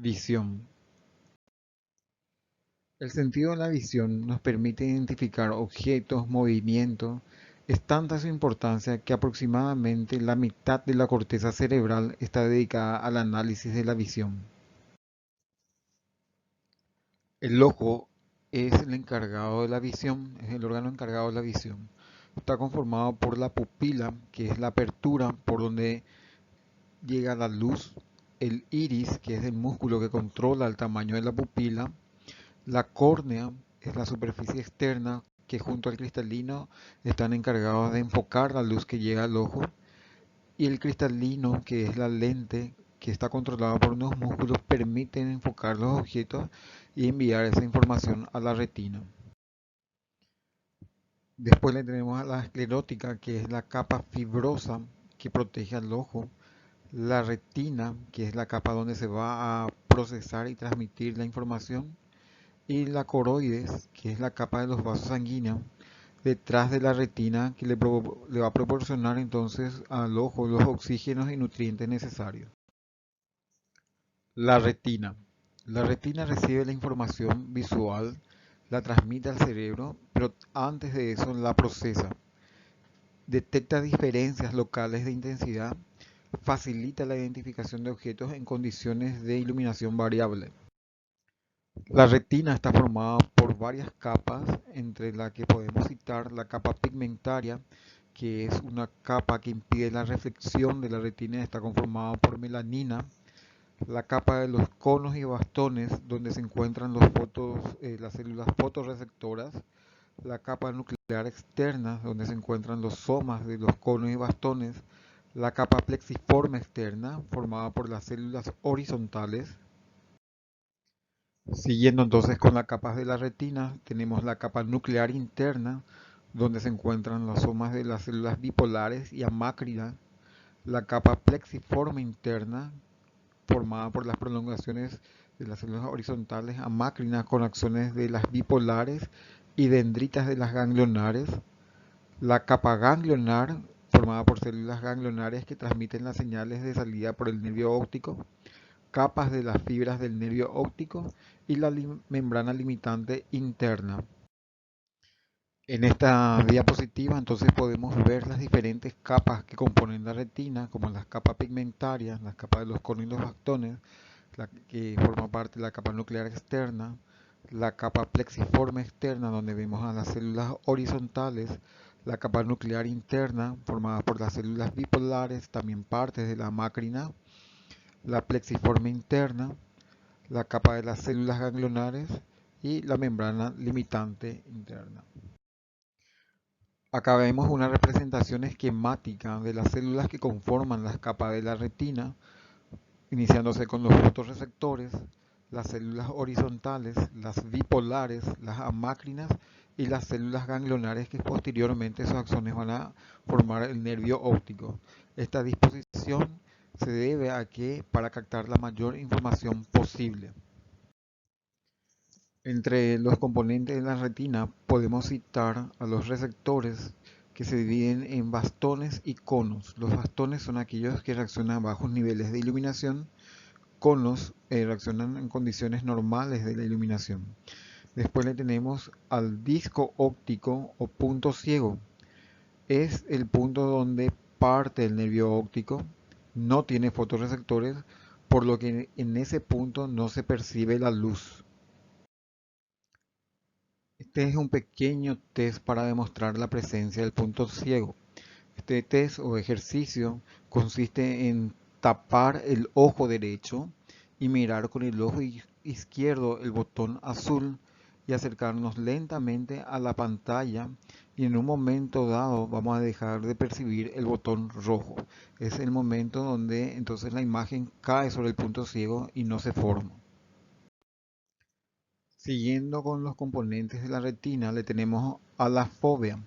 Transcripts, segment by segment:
Visión. El sentido de la visión nos permite identificar objetos, movimientos. Es tanta su importancia que aproximadamente la mitad de la corteza cerebral está dedicada al análisis de la visión. El ojo es el encargado de la visión, es el órgano encargado de la visión. Está conformado por la pupila, que es la apertura por donde llega la luz, el iris, que es el músculo que controla el tamaño de la pupila, la córnea es la superficie externa que junto al cristalino están encargados de enfocar la luz que llega al ojo, y el cristalino, que es la lente que está controlada por unos músculos, permiten enfocar los objetos y enviar esa información a la retina. Después le tenemos a la esclerótica, que es la capa fibrosa que protege al ojo, la retina, que es la capa donde se va a procesar y transmitir la información, y la coroides, que es la capa de los vasos sanguíneos detrás de la retina, que le va a proporcionar entonces al ojo los oxígenos y nutrientes necesarios. La retina. La retina recibe la información visual, la transmite al cerebro, pero antes de eso la procesa. Detecta diferencias locales de intensidad, facilita la identificación de objetos en condiciones de iluminación variable. La retina está formada por varias capas, entre las que podemos citar la capa pigmentaria, que es una capa que impide la reflexión de la retina, está conformada por melanina, la capa de los conos y bastones, donde se encuentran las células fotorreceptoras, la capa nuclear externa, donde se encuentran los somas de los conos y bastones, la capa plexiforme externa, formada por las células horizontales. Siguiendo entonces con las capas de la retina, tenemos la capa nuclear interna, donde se encuentran las somas de las células bipolares y amácrinas, la capa plexiforme interna, formada por las prolongaciones de las células horizontales amácrinas con acciones de las bipolares y dendritas de las ganglionares, la capa ganglionar, formada por células ganglionares que transmiten las señales de salida por el nervio óptico, capas de las fibras del nervio óptico y la membrana limitante interna. En esta diapositiva entonces podemos ver las diferentes capas que componen la retina, como las capas pigmentarias, las capas de los conos y los bastones, la que forma parte de la capa nuclear externa, la capa plexiforme externa, donde vemos a las células horizontales, la capa nuclear interna, formada por las células bipolares, también partes de la máquina, la plexiforme interna, la capa de las células ganglionares y la membrana limitante interna. Acá vemos una representación esquemática de las células que conforman las capas de la retina, iniciándose con los fotorreceptores, las células horizontales, las bipolares, las amácrinas y las células ganglionares, que posteriormente sus acciones van a formar el nervio óptico. Esta disposición se debe a que para captar la mayor información posible. Entre los componentes de la retina podemos citar a los receptores, que se dividen en bastones y conos. Los bastones son aquellos que reaccionan a bajos niveles de iluminación, conos reaccionan en condiciones normales de la iluminación. Después le tenemos al disco óptico o punto ciego. Es el punto donde parte el nervio óptico, no tiene fotorreceptores, por lo que en ese punto no se percibe la luz. Este es un pequeño test para demostrar la presencia del punto ciego. Este test o ejercicio consiste en tapar el ojo derecho y mirar con el ojo izquierdo el botón azul y acercarnos lentamente a la pantalla, y en un momento dado vamos a dejar de percibir el botón rojo. Es el momento donde entonces la imagen cae sobre el punto ciego y no se forma. Siguiendo con los componentes de la retina, le tenemos a la fóvea.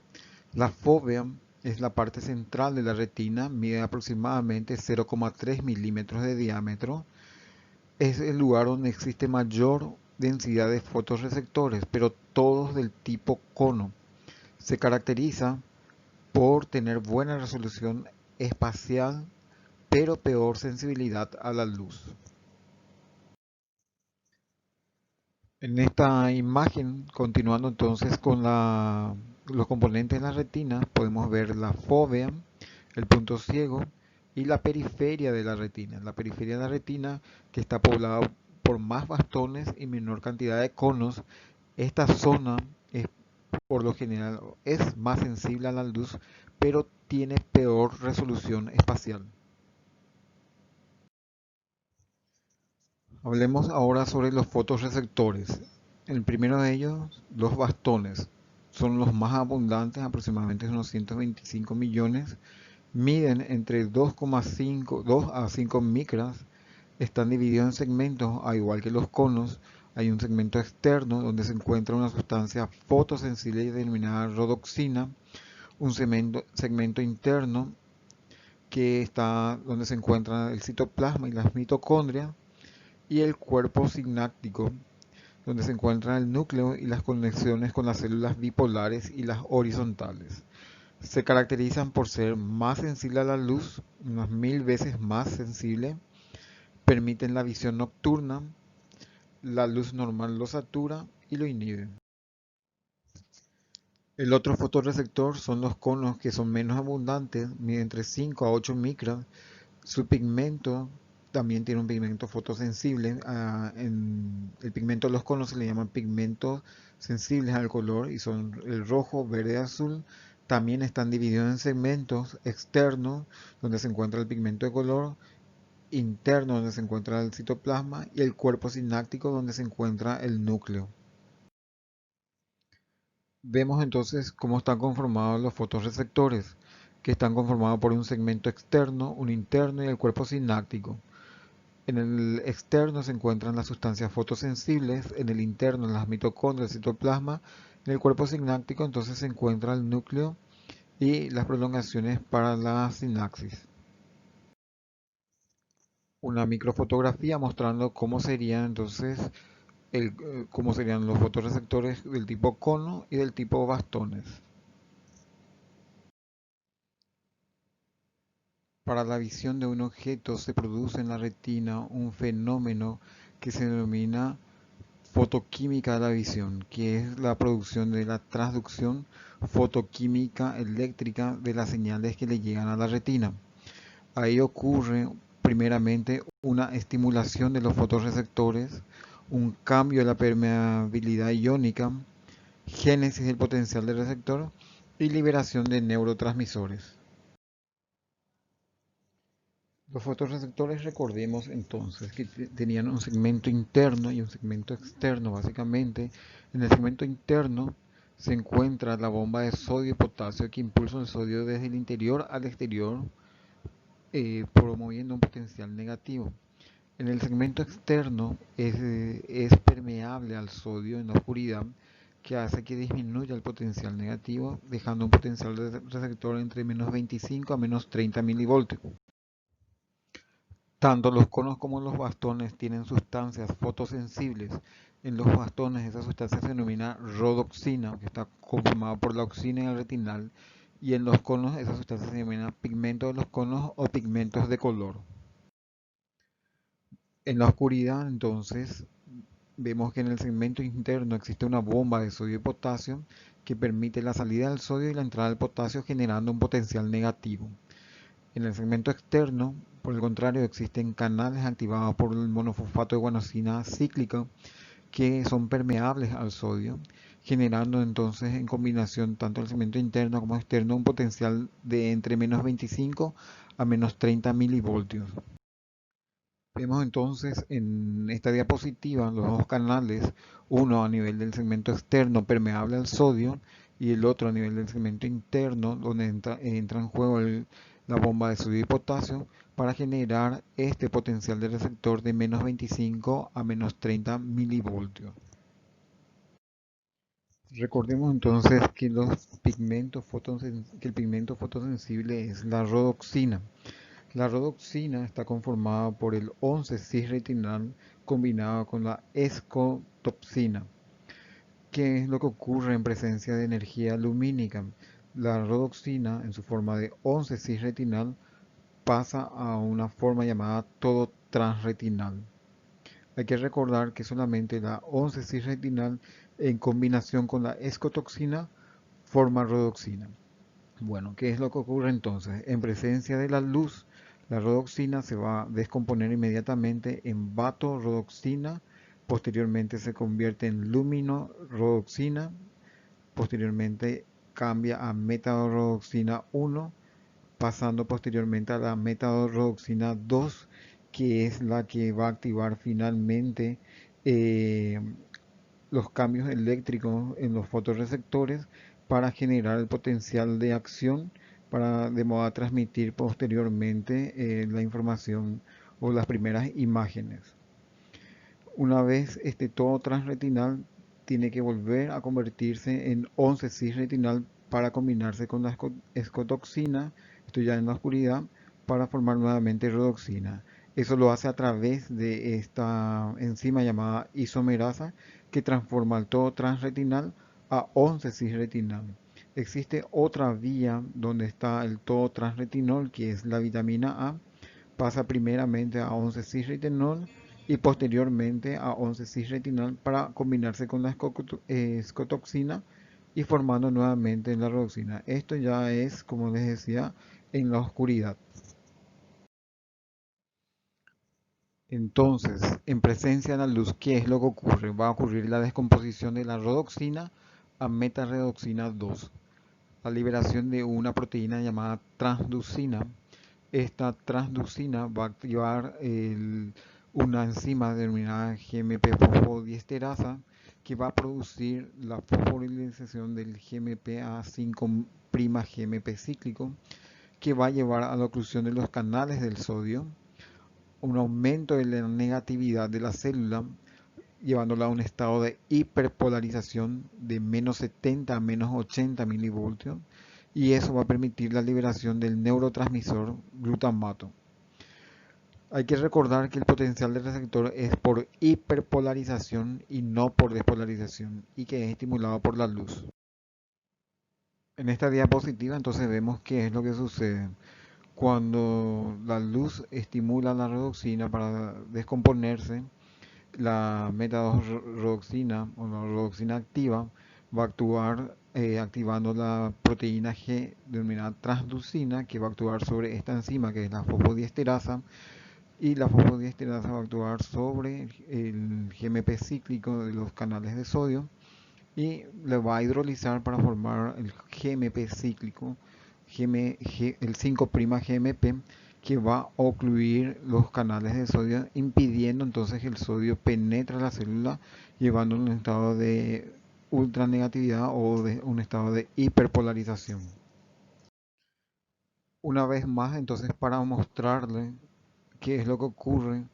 La fóvea es la parte central de la retina, mide aproximadamente 0,3 milímetros de diámetro. Es el lugar donde existe mayor densidad de fotorreceptores, pero todos del tipo cono. Se caracteriza por tener buena resolución espacial, pero peor sensibilidad a la luz. En esta imagen, continuando entonces con los componentes de la retina, podemos ver la fóvea, el punto ciego y la periferia de la retina. La periferia de la retina, que está poblada por más bastones y menor cantidad de conos. Esta zona es, por lo general es más sensible a la luz, pero tiene peor resolución espacial. Hablemos ahora sobre los fotorreceptores. El primero de ellos, los bastones. Son los más abundantes, aproximadamente unos 125 millones. Miden entre 2,5 a 5 micras. Están divididos en segmentos, al igual que los conos. Hay un segmento externo donde se encuentra una sustancia fotosensible denominada rodoxina. Un segmento interno que está donde se encuentra el citoplasma y las mitocondrias. Y el cuerpo sináptico, donde se encuentra el núcleo y las conexiones con las células bipolares y las horizontales. Se caracterizan por ser más sensible a la luz, unas 1000 veces más sensible, permiten la visión nocturna, la luz normal lo satura y lo inhibe. El otro fotorreceptor son los conos, que son menos abundantes, miden entre 5 a 8 micras. Su pigmento también tiene un pigmento fotosensible. El pigmento de los conos se le llaman pigmentos sensibles al color y son el rojo, verde, azul. También están divididos en segmentos externos, donde se encuentra el pigmento de color, interno, donde se encuentra el citoplasma, y el cuerpo sináptico, donde se encuentra el núcleo. Vemos entonces cómo están conformados los fotorreceptores, que están conformados por un segmento externo, un interno y el cuerpo sináptico. En el externo se encuentran las sustancias fotosensibles, en el interno las mitocondrias, el citoplasma, en el cuerpo sináptico entonces se encuentra el núcleo y las prolongaciones para la sinapsis. Una microfotografía mostrando cómo serían entonces cómo serían los fotorreceptores del tipo cono y del tipo bastones. Para la visión de un objeto se produce en la retina un fenómeno que se denomina fotoquímica de la visión, que es la producción de la transducción fotoquímica eléctrica de las señales que le llegan a la retina. Ahí ocurre primeramente una estimulación de los fotorreceptores, un cambio de la permeabilidad iónica, génesis del potencial del receptor y liberación de neurotransmisores. Los fotorreceptores, recordemos entonces que tenían un segmento interno y un segmento externo, básicamente. En el segmento interno se encuentra la bomba de sodio y potasio que impulsa el sodio desde el interior al exterior, promoviendo un potencial negativo. En el segmento externo es permeable al sodio en la oscuridad, que hace que disminuya el potencial negativo, dejando un potencial de receptor entre menos 25 a menos 30 milivoltios. Tanto los conos como los bastones tienen sustancias fotosensibles. En los bastones esa sustancia se denomina rodoxina, que está conformada por la oxina en el retinal, y en los conos esa sustancia se denomina pigmento de los conos o pigmentos de color. En la oscuridad, entonces, vemos que en el segmento interno existe una bomba de sodio y potasio que permite la salida del sodio y la entrada del potasio, generando un potencial negativo. En el segmento externo, por el contrario, existen canales activados por el monofosfato de guanosina cíclica que son permeables al sodio, generando entonces en combinación tanto el segmento interno como externo un potencial de entre menos 25 a menos 30 milivoltios. Vemos entonces en esta diapositiva los dos canales, uno a nivel del segmento externo permeable al sodio y el otro a nivel del segmento interno, donde entra en juego la bomba de sodio y potasio para generar este potencial de receptor de menos 25 a menos 30 milivoltios. Recordemos entonces que que el pigmento fotosensible es la rodoxina. La rodoxina está conformada por el 11-cis-retinal combinado con la escotopsina. ¿Qué es lo que ocurre en presencia de energía lumínica? La rodoxina, en su forma de 11-cis-retinal, pasa a una forma llamada todo transretinal. Hay que recordar que solamente la 11-cis retinal en combinación con la escotoxina forma rodoxina. Bueno, ¿qué es lo que ocurre entonces? En presencia de la luz, la rodoxina se va a descomponer inmediatamente en vatorrodoxina, posteriormente se convierte en luminorodoxina, posteriormente cambia a metadorrodoxina 1, pasando posteriormente a la metadorrodoxina 2, que es la que va a activar finalmente eh, los cambios eléctricos en los fotorreceptores para generar el potencial de acción para de modo a transmitir posteriormente la información o las primeras imágenes. Una vez todo transretinal tiene que volver a convertirse en 11-cis retinal para combinarse con la escotoxina, esto ya en la oscuridad, para formar nuevamente rodoxina. Eso lo hace a través de esta enzima llamada isomerasa que transforma el todo transretinal a 11-cis retinal. Existe otra vía donde está el todo transretinol, que es la vitamina A, pasa primeramente a 11-cis retinol y posteriormente a 11-cis retinal para combinarse con la escotoxina y formando nuevamente la rodoxina. Esto ya es, como les decía, en la oscuridad. Entonces, en presencia de la luz, ¿qué es lo que ocurre? Va a ocurrir la descomposición de la rodoxina a metaredoxina 2, la liberación de una proteína llamada transducina. Esta transducina va a activar una enzima denominada GMP-fosfodiesterasa que va a producir la fosforilización del GMP a 5' GMP cíclico, que va a llevar a la oclusión de los canales del sodio, un aumento de la negatividad de la célula, llevándola a un estado de hiperpolarización de menos 70 a menos 80 milivoltios, y eso va a permitir la liberación del neurotransmisor glutamato. Hay que recordar que el potencial del receptor es por hiperpolarización y no por despolarización, y que es estimulado por la luz. En esta diapositiva entonces vemos qué es lo que sucede. Cuando la luz estimula la redoxina para descomponerse, la metadorroxina o la rodoxina activa va a actuar activando la proteína G denominada transducina, que va a actuar sobre esta enzima que es la fosfodiesterasa, y la fosfodiesterasa va a actuar sobre el GMP cíclico de los canales de sodio y le va a hidrolizar para formar el GMP cíclico, el 5' GMP, que va a ocluir los canales de sodio, impidiendo entonces que el sodio penetre la célula, llevando a un estado de ultranegatividad o de un estado de hiperpolarización. Una vez más, entonces, para mostrarle qué es lo que ocurre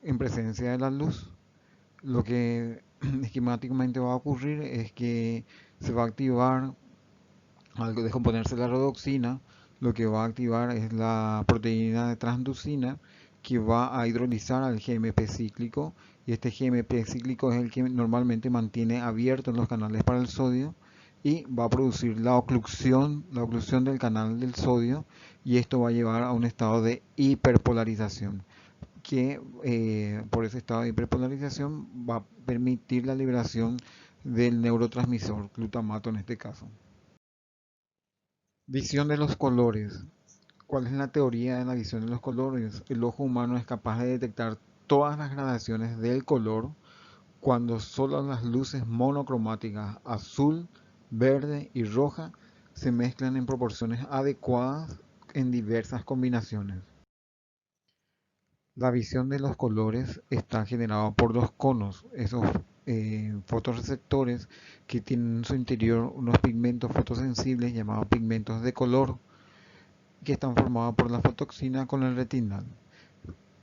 en presencia de la luz, lo que esquemáticamente va a ocurrir es que se va a activar, al descomponerse la rodoxina, lo que va a activar es la proteína de transducina que va a hidrolizar al GMP cíclico, y este GMP cíclico es el que normalmente mantiene abiertos los canales para el sodio y va a producir la oclusión del canal del sodio, y esto va a llevar a un estado de hiperpolarización que por ese estado de hiperpolarización va a permitir la liberación del neurotransmisor glutamato en este caso. Visión de los colores. ¿Cuál es la teoría de la visión de los colores? El ojo humano es capaz de detectar todas las gradaciones del color cuando solo las luces monocromáticas azul, verde y roja se mezclan en proporciones adecuadas en diversas combinaciones. La visión de los colores está generada por dos conos, esos fotorreceptores que tienen en su interior unos pigmentos fotosensibles llamados pigmentos de color, que están formados por la fotoxina con el retinal.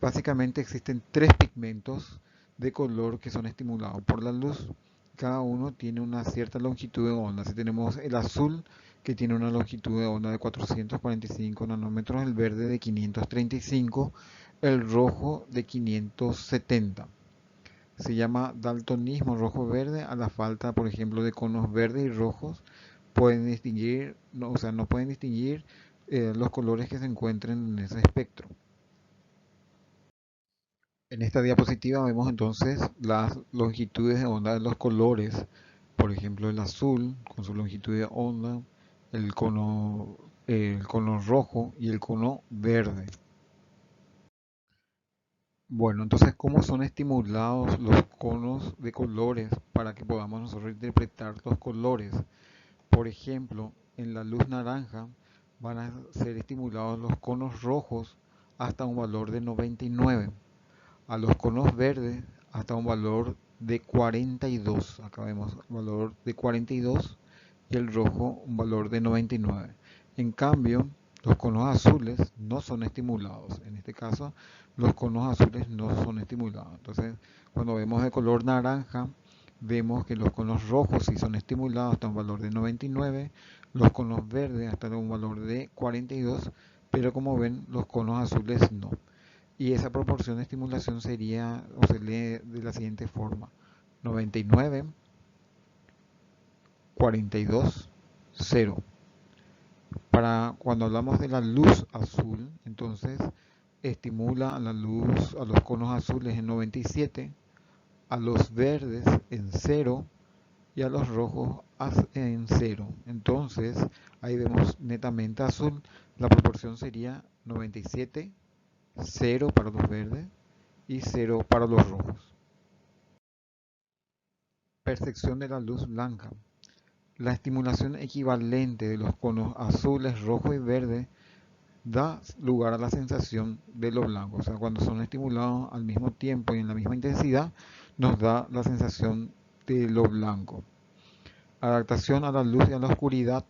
Básicamente existen tres pigmentos de color que son estimulados por la luz. Cada uno tiene una cierta longitud de onda. Si tenemos el azul, que tiene una longitud de onda de 445 nanómetros, el verde de 535, el rojo de 570. Se llama daltonismo rojo-verde a la falta, por ejemplo, de conos verdes y rojos. Pueden distinguir, no, o sea, no pueden distinguir los colores que se encuentren en ese espectro. En esta diapositiva vemos entonces las longitudes de onda de los colores, por ejemplo el azul con su longitud de onda, el cono rojo y el cono verde. Bueno, entonces, ¿cómo son estimulados los conos de colores para que podamos nosotros interpretar los colores? Por ejemplo, en la luz naranja van a ser estimulados los conos rojos hasta un valor de 99, a los conos verdes hasta un valor de 42. Acá vemos un valor de 42 y el rojo un valor de 99. En cambio, los conos azules no son estimulados. En este caso, los conos azules no son estimulados. Entonces, cuando vemos de color naranja, vemos que los conos rojos sí son estimulados hasta un valor de 99, los conos verdes hasta un valor de 42, pero como ven, los conos azules no. Y esa proporción de estimulación sería, o se lee de la siguiente forma: 99, 42, 0. Para cuando hablamos de la luz azul, entonces estimula a la luz, a los conos azules en 97, a los verdes en 0 y a los rojos en 0. Entonces, ahí vemos netamente azul, la proporción sería 97, 0 para los verdes y 0 para los rojos. Percepción de la luz blanca. La estimulación equivalente de los conos azules, rojo y verde da lugar a la sensación de lo blanco. O sea, cuando son estimulados al mismo tiempo y en la misma intensidad, nos da la sensación de lo blanco. Adaptación a la luz y a la oscuridad.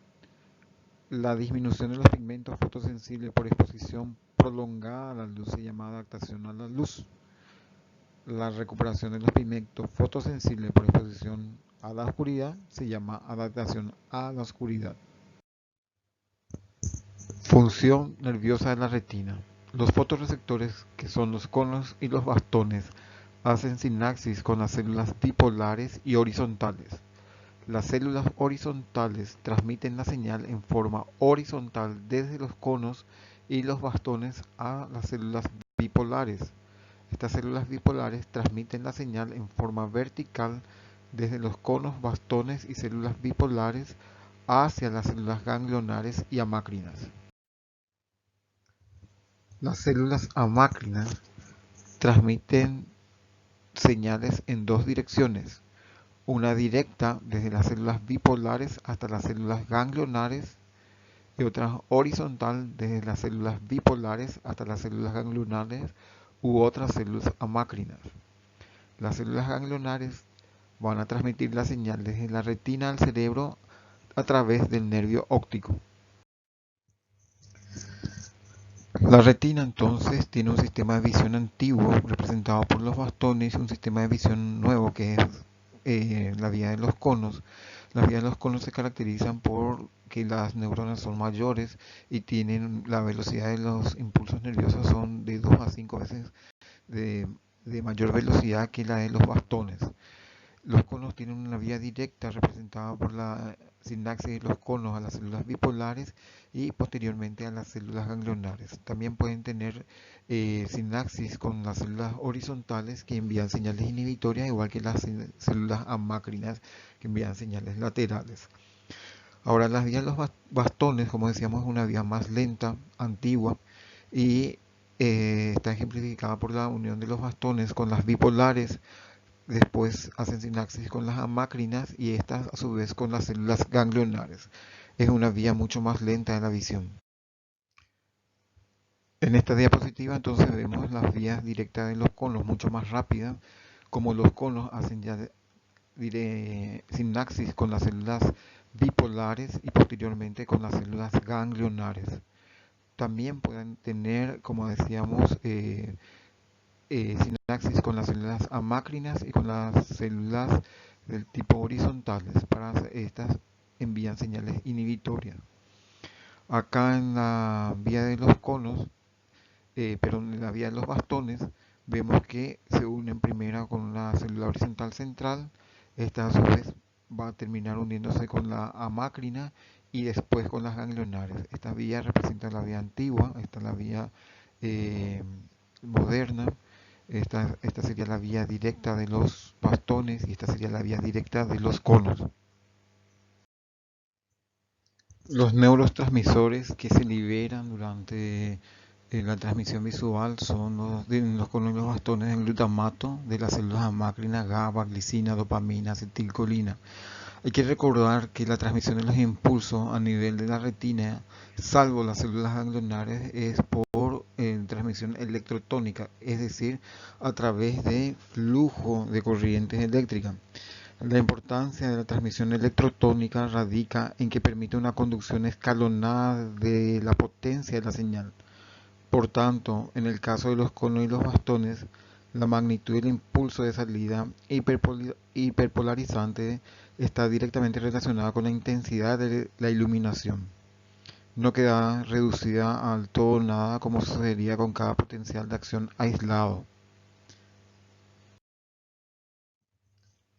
La disminución de los pigmentos fotosensibles por exposición prolongada a la luz se llama adaptación a la luz. La recuperación de los pigmentos fotosensibles por exposición a la oscuridad se llama adaptación a la oscuridad. Función nerviosa de la retina. Los fotorreceptores, que son los conos y los bastones, hacen sinapsis con las células bipolares y horizontales. Las células horizontales transmiten la señal en forma horizontal desde los conos y los bastones a las células bipolares. Estas células bipolares transmiten la señal en forma vertical desde los conos, bastones y células bipolares hacia las células ganglionares y amácrinas. Las células amácrinas transmiten señales en dos direcciones: una directa desde las células bipolares hasta las células ganglionares y otra horizontal desde las células bipolares hasta las células ganglionares u otras células amácrinas. Las células ganglionares van a transmitir la señal desde la retina al cerebro a través del nervio óptico. La retina entonces tiene un sistema de visión antiguo representado por los bastones y un sistema de visión nuevo que es la vía de los conos. Las vías de los conos se caracterizan por que las neuronas son mayores y tienen la velocidad de los impulsos nerviosos son de 2 a 5 veces de, de mayor velocidad que la de los bastones. Los conos tienen una vía directa representada por la sinapsis de los conos a las células bipolares y posteriormente a las células ganglionares. También pueden tener sinapsis con las células horizontales que envían señales inhibitorias, igual que las células amácrinas que envían señales laterales. Ahora, las vías de los bastones, como decíamos, es una vía más lenta, antigua, y está ejemplificada por la unión de los bastones con las bipolares. Después hacen sinapsis con las amácrinas y estas a su vez con las células ganglionares. Es una vía mucho más lenta de la visión. En esta diapositiva entonces vemos las vías directas de los conos mucho más rápidas, como los conos hacen ya sinapsis con las células bipolares y posteriormente con las células ganglionares. También pueden tener, como decíamos, sinapsis con las células amácrinas y con las células del tipo horizontales. Para estas envían señales inhibitorias. Acá en la vía de los conos, perdón, en la vía de los bastones, vemos que se unen primero con una célula horizontal central. Esta a su vez va a terminar uniéndose con la amácrina y después con las ganglionares. Esta vía representa la vía antigua, esta es la vía moderna, Esta sería la vía directa de los bastones y esta sería la vía directa de los conos. Los neurotransmisores que se liberan durante la transmisión visual son los conos y los bastones del glutamato, de las células amácrinas, GABA, glicina, dopamina, acetilcolina. Hay que recordar que la transmisión de los impulsos a nivel de la retina, salvo las células ganglionares, es por transmisión electrotónica, es decir, a través de flujo de corrientes eléctricas. La importancia de la transmisión electrotónica radica en que permite una conducción escalonada de la potencia de la señal. Por tanto, en el caso de los conos y los bastones, la magnitud del impulso de salida hiperpolarizante está directamente relacionada con la intensidad de la iluminación. No queda reducida al todo o nada como sucedería con cada potencial de acción aislado.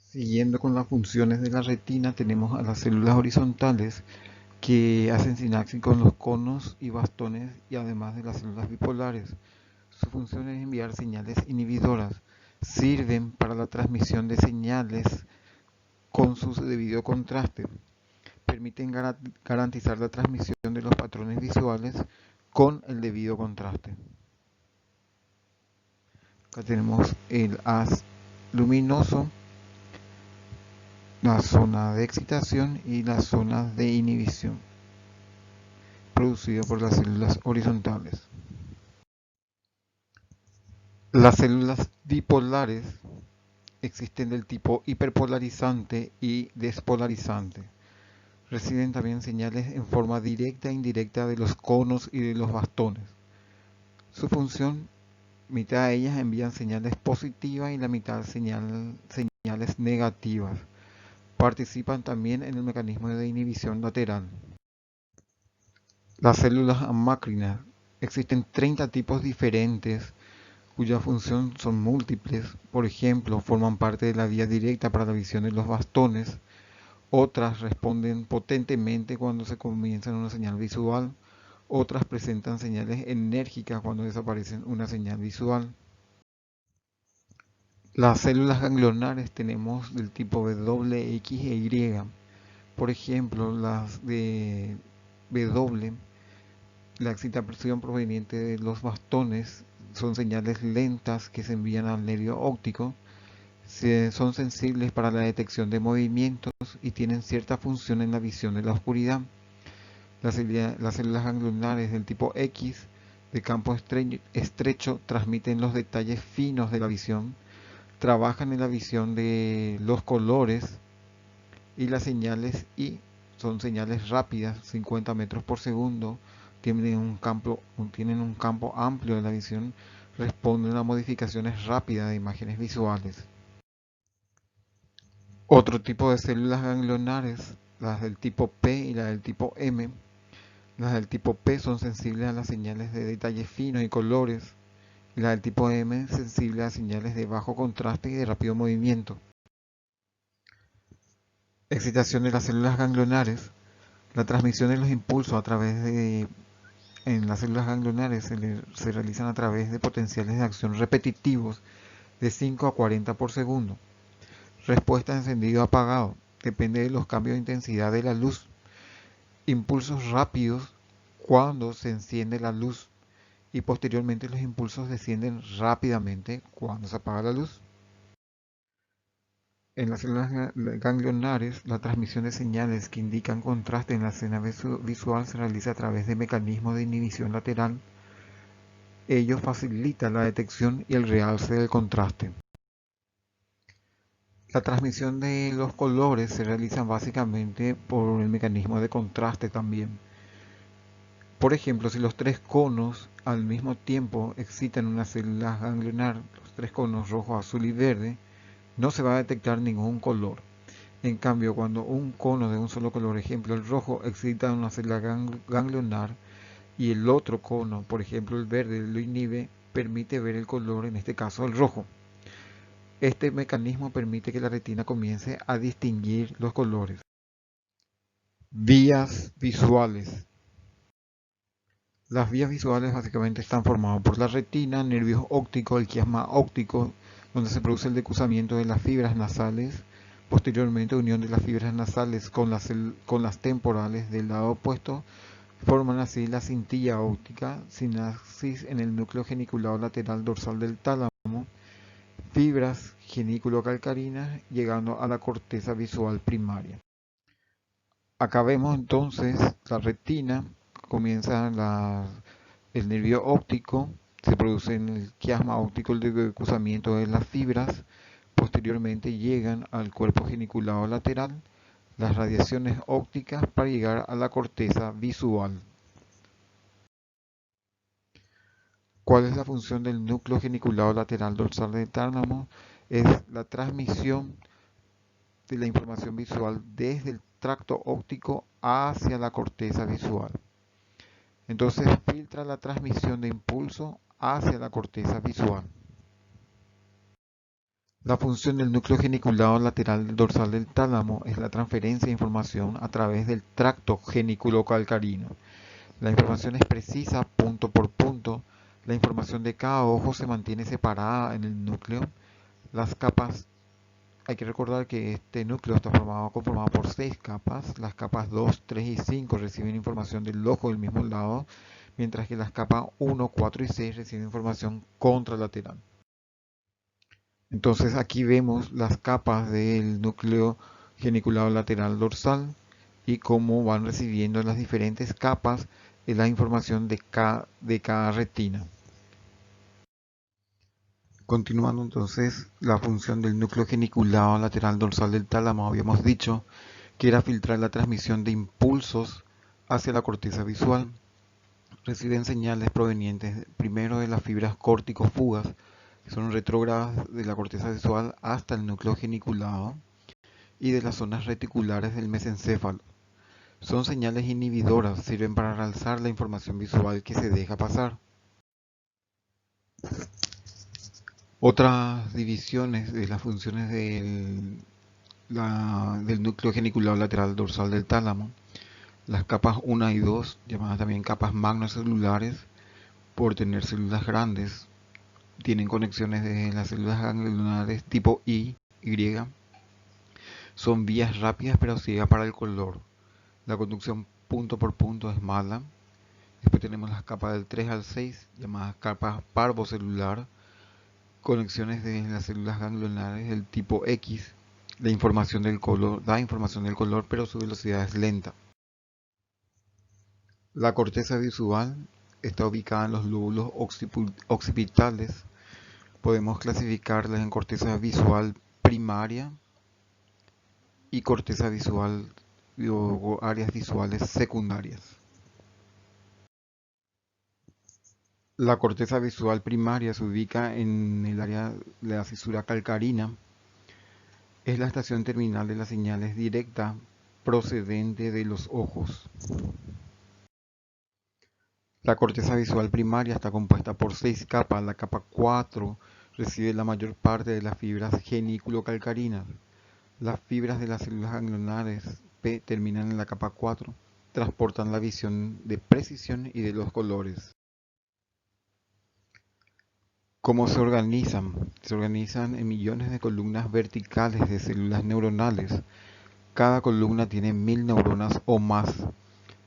Siguiendo con las funciones de la retina, tenemos a las células horizontales que hacen sinapsis con los conos y bastones y además de las células bipolares. Su función es enviar señales inhibidoras. Sirven para la transmisión de señales con su debido contraste. Permiten garantizar la transmisión de los patrones visuales con el debido contraste. Acá tenemos el haz luminoso, la zona de excitación y la zona de inhibición, producida por las células horizontales. Las células dipolares existen del tipo hiperpolarizante y despolarizante. Reciben también señales en forma directa e indirecta de los conos y de los bastones. Su función, mitad de ellas envían señales positivas y la mitad señales negativas. Participan también en el mecanismo de inhibición lateral. Las células amácrinas. Existen 30 tipos diferentes cuya función son múltiples. Por ejemplo, forman parte de la vía directa para la visión de los bastones. Otras responden potentemente cuando se comienza una señal visual. Otras presentan señales enérgicas cuando desaparece una señal visual. Las células ganglionares tenemos del tipo W, X e Y. Por ejemplo, las de W, la excitación proveniente de los bastones, son señales lentas que se envían al nervio óptico. Son sensibles para la detección de movimientos y tienen cierta función en la visión de la oscuridad. Las células ganglionares del tipo X de campo estrecho transmiten los detalles finos de la visión, trabajan en la visión de los colores y las señales y son señales rápidas, 50 metros por segundo, tienen un campo amplio de la visión, responden a modificaciones rápidas de imágenes visuales. Otro tipo de células ganglionares, las del tipo P y las del tipo M. Las del tipo P son sensibles a las señales de detalles finos y colores, y las del tipo M sensibles a señales de bajo contraste y de rápido movimiento. Excitación de las células ganglionares. La transmisión de los impulsos en las células ganglionares se realizan a través de potenciales de acción repetitivos de 5 a 40 por segundo. Respuesta encendido-apagado. Depende de los cambios de intensidad de la luz. Impulsos rápidos cuando se enciende la luz y posteriormente los impulsos descienden rápidamente cuando se apaga la luz. En las células ganglionares, la transmisión de señales que indican contraste en la escena visual se realiza a través de mecanismos de inhibición lateral. Ello facilita la detección y el realce del contraste. La transmisión de los colores se realiza básicamente por el mecanismo de contraste también. Por ejemplo, si los tres conos al mismo tiempo excitan una célula ganglionar, los tres conos rojo, azul y verde, no se va a detectar ningún color. En cambio, cuando un cono de un solo color, ejemplo el rojo, excita una célula ganglionar y el otro cono, por ejemplo el verde, lo inhibe, permite ver el color, en este caso el rojo. Este mecanismo permite que la retina comience a distinguir los colores. Vías visuales. Las vías visuales básicamente están formadas por la retina, nervios ópticos, el quiasma óptico, donde se produce el decusamiento de las fibras nasales, posteriormente unión de las fibras nasales con las temporales del lado opuesto, forman así la cintilla óptica, sinapsis en el núcleo geniculado lateral dorsal del tálamo, fibras genículo-calcarinas llegando a la corteza visual primaria. Acá vemos entonces la retina, comienza el nervio óptico, se produce en el quiasma óptico el decusamiento de las fibras, posteriormente llegan al cuerpo geniculado lateral las radiaciones ópticas para llegar a la corteza visual. ¿Cuál es la función del núcleo geniculado lateral dorsal del tálamo? Es la transmisión de la información visual desde el tracto óptico hacia la corteza visual. Entonces filtra la transmisión de impulso hacia la corteza visual. La función del núcleo geniculado lateral dorsal del tálamo es la transferencia de información a través del tracto geniculo-calcarino. La información es precisa punto por punto. La información de cada ojo se mantiene separada en el núcleo. Las capas, hay que recordar que este núcleo está conformado por 6 capas. Las capas 2, 3 y 5 reciben información del ojo del mismo lado, mientras que las capas 1, 4 y 6 reciben información contralateral. Entonces aquí vemos las capas del núcleo geniculado lateral dorsal y cómo van recibiendo las diferentes capas la información de cada retina. Continuando entonces, la función del núcleo geniculado lateral dorsal del tálamo, habíamos dicho que era filtrar la transmisión de impulsos hacia la corteza visual. Reciben señales provenientes primero de las fibras córtico-fugas, que son retrógradas de la corteza visual hasta el núcleo geniculado, y de las zonas reticulares del mesencéfalo. Son señales inhibidoras, sirven para realzar la información visual que se deja pasar. Otras divisiones de las funciones del núcleo geniculado lateral dorsal del tálamo, las capas 1 y 2, llamadas también capas magnocelulares, por tener células grandes, tienen conexiones de las células ganglionares tipo I, Y, son vías rápidas pero ciegas para el color. La conducción punto por punto es mala. Después tenemos las capas del 3 al 6, llamadas capas parvocelular, conexiones de las células ganglionares del tipo X. La información del color da información del color, pero su velocidad es lenta. La corteza visual está ubicada en los lóbulos occipitales. Podemos clasificarlas en corteza visual primaria y corteza visual o áreas visuales secundarias. La corteza visual primaria se ubica en el área de la fisura calcarina. Es la estación terminal de las señales directas procedente de los ojos. La corteza visual primaria está compuesta por 6 capas. La capa 4 recibe la mayor parte de las fibras genículo-calcarinas. Las fibras de las células ganglionares P terminan en la capa 4, transportan la visión de precisión y de los colores. ¿Cómo se organizan? Se organizan en millones de columnas verticales de células neuronales. Cada columna tiene 1000 neuronas o más.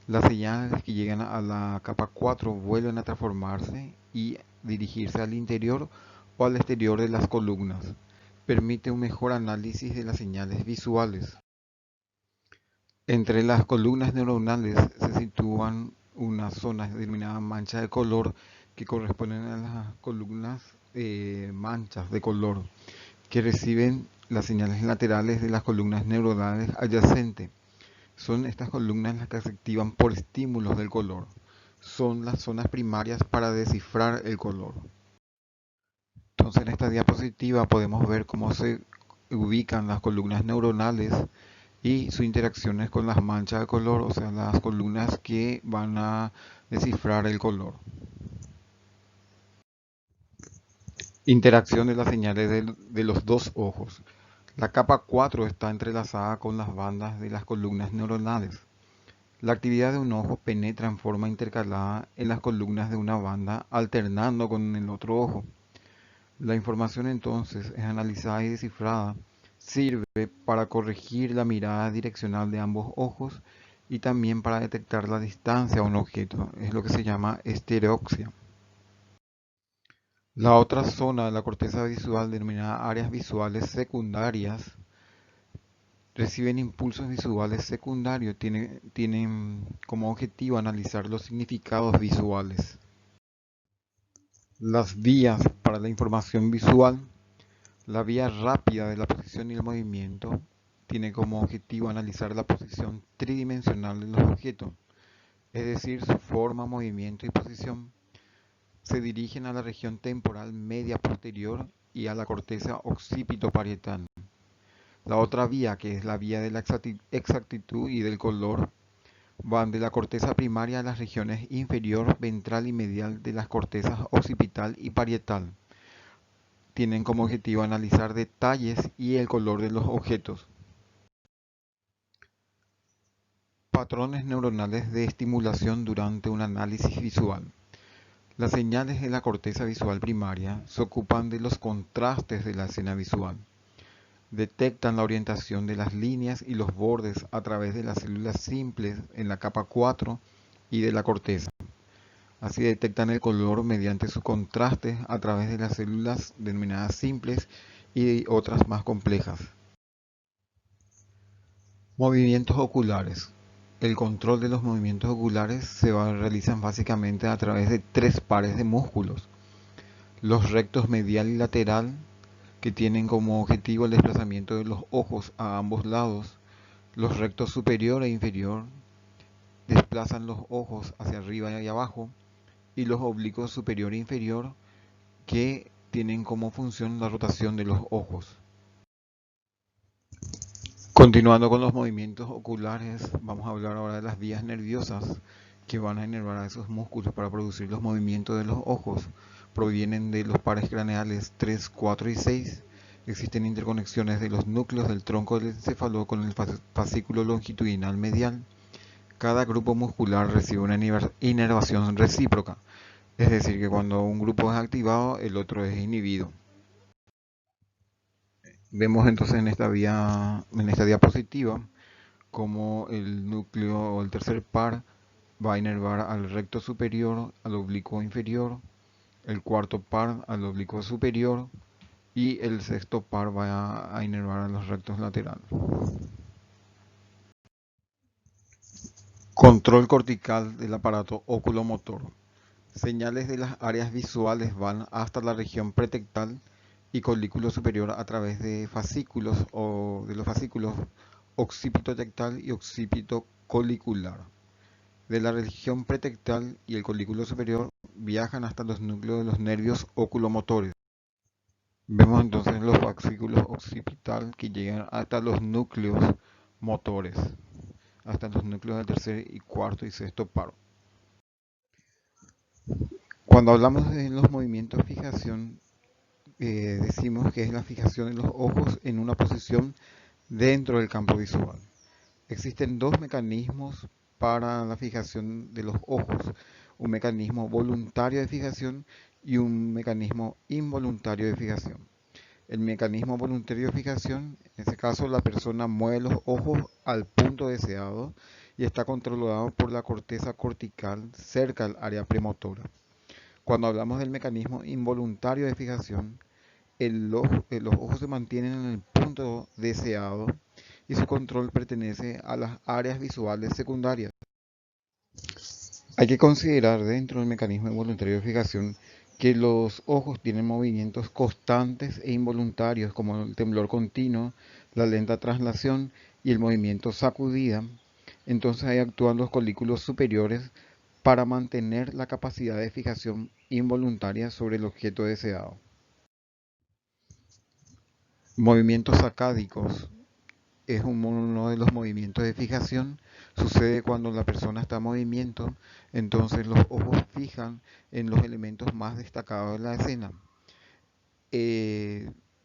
Las señales que llegan a la capa 4 vuelven a transformarse y dirigirse al interior o al exterior de las columnas. Permite un mejor análisis de las señales visuales. Entre las columnas neuronales se sitúan unas zonas denominadas manchas de color que corresponden a las columnas manchas de color que reciben las señales laterales de las columnas neuronales adyacentes. Son estas columnas las que se activan por estímulos del color. Son las zonas primarias para descifrar el color. Entonces en esta diapositiva podemos ver cómo se ubican las columnas neuronales y sus interacciones con las manchas de color, o sea, las columnas que van a descifrar el color. Interacción de las señales de los dos ojos. La capa 4 está entrelazada con las bandas de las columnas neuronales. La actividad de un ojo penetra en forma intercalada en las columnas de una banda, alternando con el otro ojo. La información entonces es analizada y descifrada. Sirve para corregir la mirada direccional de ambos ojos y también para detectar la distancia a un objeto. Es lo que se llama estereopsia. La otra zona de la corteza visual, denominada áreas visuales secundarias, reciben impulsos visuales secundarios, tienen como objetivo analizar los significados visuales. Las vías para la información visual. La vía rápida de la posición y el movimiento tiene como objetivo analizar la posición tridimensional de los objetos, es decir, su forma, movimiento y posición. Se dirigen a la región temporal media posterior y a la corteza occipito-parietal. La otra vía, que es la vía de la exactitud y del color, van de la corteza primaria a las regiones inferior, ventral y medial de las cortezas occipital y parietal. Tienen como objetivo analizar detalles y el color de los objetos. Patrones neuronales de estimulación durante un análisis visual. Las señales de la corteza visual primaria se ocupan de los contrastes de la escena visual. Detectan la orientación de las líneas y los bordes a través de las células simples en la capa 4 y de la corteza. Así detectan el color mediante su contraste a través de las células denominadas simples y otras más complejas. Movimientos oculares. El control de los movimientos oculares se realizan básicamente a través de tres pares de músculos. Los rectos medial y lateral, que tienen como objetivo el desplazamiento de los ojos a ambos lados. Los rectos superior e inferior desplazan los ojos hacia arriba y abajo. Y los oblicuos superior e inferior, que tienen como función la rotación de los ojos. Continuando con los movimientos oculares, vamos a hablar ahora de las vías nerviosas que van a inervar a esos músculos para producir los movimientos de los ojos. Provienen de los pares craneales 3, 4 y 6. Existen interconexiones de los núcleos del tronco del encéfalo con el fascículo longitudinal medial. Cada grupo muscular recibe una inervación recíproca, es decir, que cuando un grupo es activado, el otro es inhibido. Vemos entonces en esta diapositiva, como el núcleo o el tercer par va a inervar al recto superior, al oblicuo inferior, el cuarto par al oblicuo superior y el sexto par va a inervar a los rectos laterales. Control cortical del aparato oculomotor. Señales de las áreas visuales van hasta la región pretectal y colículo superior a través de fascículos o de los fascículos occipito tectal y occipito colicular. De la región pretectal y el colículo superior viajan hasta los núcleos de los nervios oculomotores. Vemos entonces los fascículos occipital que llegan hasta los núcleos motores, hasta los núcleos del tercer y cuarto y sexto paro. Cuando hablamos de los movimientos de fijación, decimos que es la fijación de los ojos en una posición dentro del campo visual. Existen dos mecanismos para la fijación de los ojos, un mecanismo voluntario de fijación y un mecanismo involuntario de fijación. El mecanismo voluntario de fijación, en este caso la persona mueve los ojos al punto deseado y está controlado por la corteza cortical cerca del área premotora. Cuando hablamos del mecanismo involuntario de fijación, los ojos se mantienen en el punto deseado y su control pertenece a las áreas visuales secundarias. Hay que considerar dentro del mecanismo involuntario de fijación que los ojos tienen movimientos constantes e involuntarios como el temblor continuo, la lenta traslación y el movimiento sacudida. Entonces ahí actúan los colículos superiores para mantener la capacidad de fijación involuntaria sobre el objeto deseado. Movimientos sacádicos es uno de los movimientos de fijación. Sucede cuando la persona está en movimiento, entonces los ojos fijan en los elementos más destacados de la escena.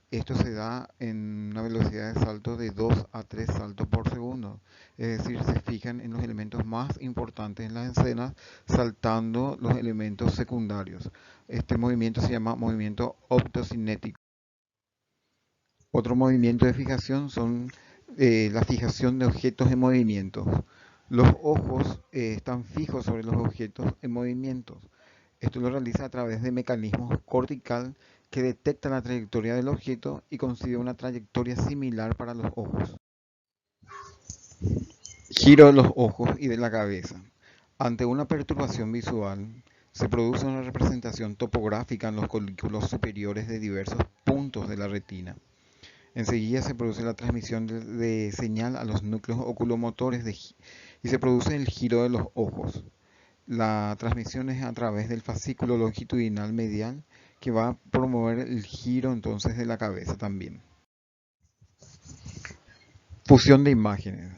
Esto se da en una velocidad de salto de 2 a 3 saltos por segundo. Es decir, se fijan en los elementos más importantes en las escenas, saltando los elementos secundarios. Este movimiento se llama movimiento optocinético. Otro movimiento de fijación son la fijación de objetos en movimiento. Los ojos están fijos sobre los objetos en movimiento. Esto lo realiza a través de mecanismos cortical que detectan la trayectoria del objeto y consigue una trayectoria similar para los ojos. Giro de los ojos y de la cabeza. Ante una perturbación visual, se produce una representación topográfica en los colículos superiores de diversos puntos de la retina. Enseguida se produce la transmisión de señal a los núcleos oculomotores y se produce el giro de los ojos. La transmisión es a través del fascículo longitudinal medial que va a promover el giro entonces de la cabeza también. Fusión de imágenes.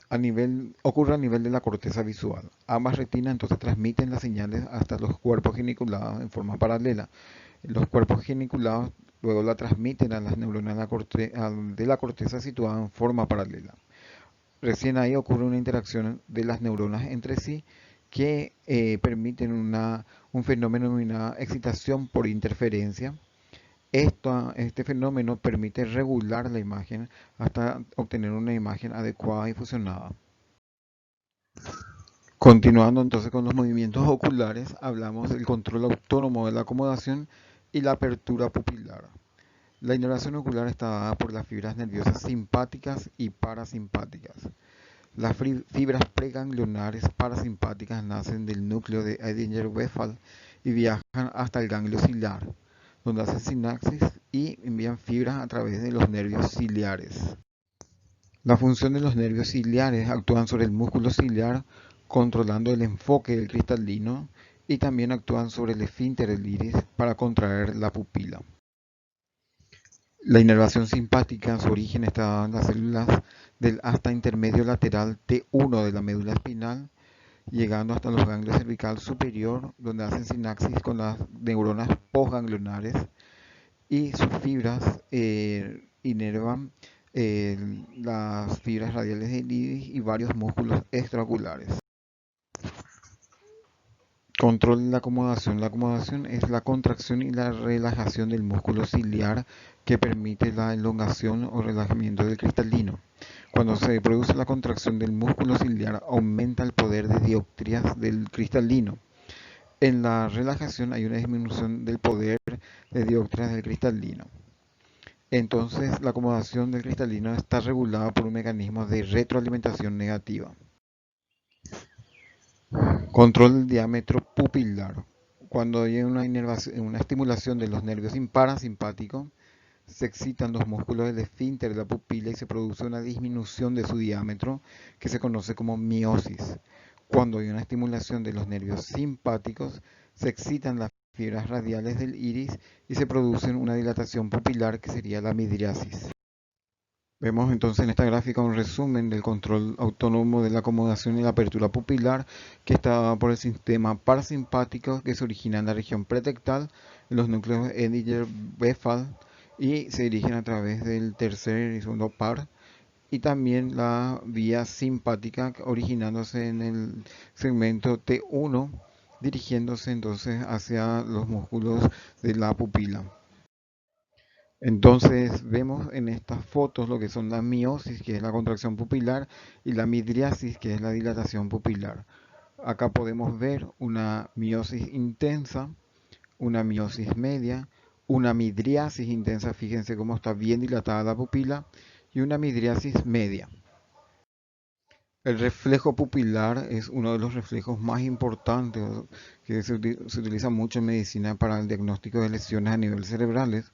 Ocurre a nivel de la corteza visual. Ambas retinas entonces transmiten las señales hasta los cuerpos geniculados en forma paralela. Los cuerpos geniculados luego la transmiten a las neuronas de la corteza situadas en forma paralela. Recién ahí ocurre una interacción de las neuronas entre sí que permiten un fenómeno denominado excitación por interferencia. Este fenómeno permite regular la imagen hasta obtener una imagen adecuada y fusionada. Continuando entonces con los movimientos oculares, hablamos del control autónomo de la acomodación y la apertura pupilar. La inervación ocular está dada por las fibras nerviosas simpáticas y parasimpáticas. Las fibras preganglionares parasimpáticas nacen del núcleo de Edinger-Westphal y viajan hasta el ganglio ciliar, donde hacen sinapsis y envían fibras a través de los nervios ciliares. La función de los nervios ciliares actúan sobre el músculo ciliar controlando el enfoque del cristalino y también actúan sobre el esfínter del iris para contraer la pupila. La inervación simpática, su origen está dado en las células del asta intermedio lateral T1 de la médula espinal, llegando hasta los ganglios cervical superior, donde hacen sinapsis con las neuronas postganglionares y sus fibras inervan las fibras radiales del iris y varios músculos extraoculares. Control de la acomodación. La acomodación es la contracción y la relajación del músculo ciliar que permite la elongación o relajamiento del cristalino. Cuando se produce la contracción del músculo ciliar, aumenta el poder de dioptrías del cristalino. En la relajación hay una disminución del poder de dioptrías del cristalino. Entonces, la acomodación del cristalino está regulada por un mecanismo de retroalimentación negativa. Control del diámetro pupilar. Cuando hay una estimulación de los nervios parasimpáticos, se excitan los músculos del esfínter de la pupila y se produce una disminución de su diámetro que se conoce como miosis. Cuando hay una estimulación de los nervios simpáticos, se excitan las fibras radiales del iris y se produce una dilatación pupilar que sería la midriasis. Vemos entonces en esta gráfica un resumen del control autónomo de la acomodación y la apertura pupilar que está dado por el sistema parasimpático que se origina en la región pretectal, en los núcleos Edinger-Westphal y se dirigen a través del tercer y segundo par, y también la vía simpática originándose en el segmento T1, dirigiéndose entonces hacia los músculos de la pupila. Entonces vemos en estas fotos lo que son la miosis, que es la contracción pupilar, y la midriasis, que es la dilatación pupilar. Acá podemos ver una miosis intensa, una miosis media, una midriasis intensa, fíjense cómo está bien dilatada la pupila, y una midriasis media. El reflejo pupilar es uno de los reflejos más importantes que se utiliza mucho en medicina para el diagnóstico de lesiones a nivel cerebrales.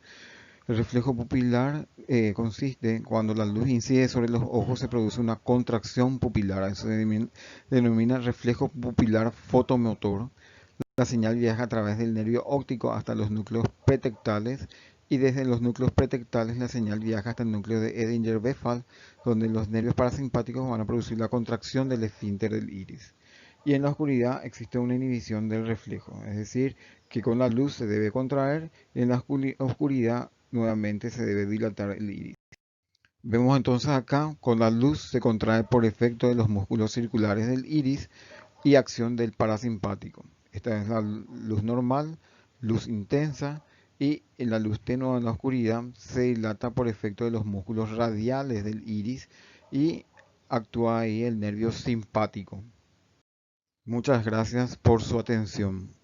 El reflejo pupilar consiste cuando la luz incide sobre los ojos se produce una contracción pupilar. Eso se denomina reflejo pupilar fotomotor. La señal viaja a través del nervio óptico hasta los núcleos pretectales y desde los núcleos pretectales la señal viaja hasta el núcleo de Edinger-Westphal, donde los nervios parasimpáticos van a producir la contracción del esfínter del iris. Y en la oscuridad existe una inhibición del reflejo, es decir, que con la luz se debe contraer y en la oscuridad nuevamente se debe dilatar el iris. Vemos entonces acá, con la luz se contrae por efecto de los músculos circulares del iris y acción del parasimpático. Esta es la luz normal, luz intensa, y en la luz tenue en la oscuridad se dilata por efecto de los músculos radiales del iris y actúa ahí el nervio simpático. Muchas gracias por su atención.